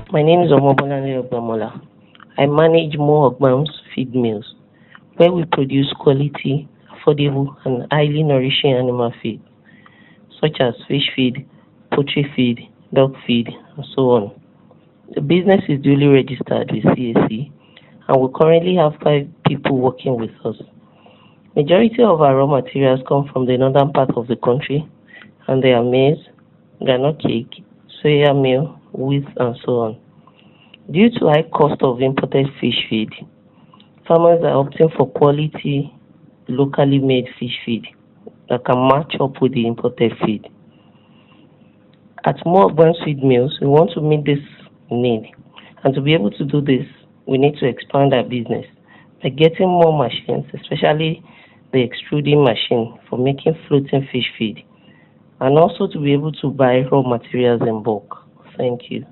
My name is Omobolande Ogbamola. I manage Mo Ogbam's feed mills, where we produce quality, affordable, and highly nourishing animal feed, such as fish feed, poultry feed, dog feed, and so on. The business is duly registered with CAC, and we currently have 5 people working with us. Majority of our raw materials come from the northern part of the country, and they are maize, groundnut cake, soya meal, wheat, and so on. Due to high cost of imported fish feed, farmers are opting for quality, locally made fish feed that can match up with the imported feed. At more advanced feed mills, we want to meet this need. And to be able to do this, we need to expand our business by getting more machines, especially the extruding machine for making floating fish feed, and also to be able to buy raw materials in bulk. Thank you.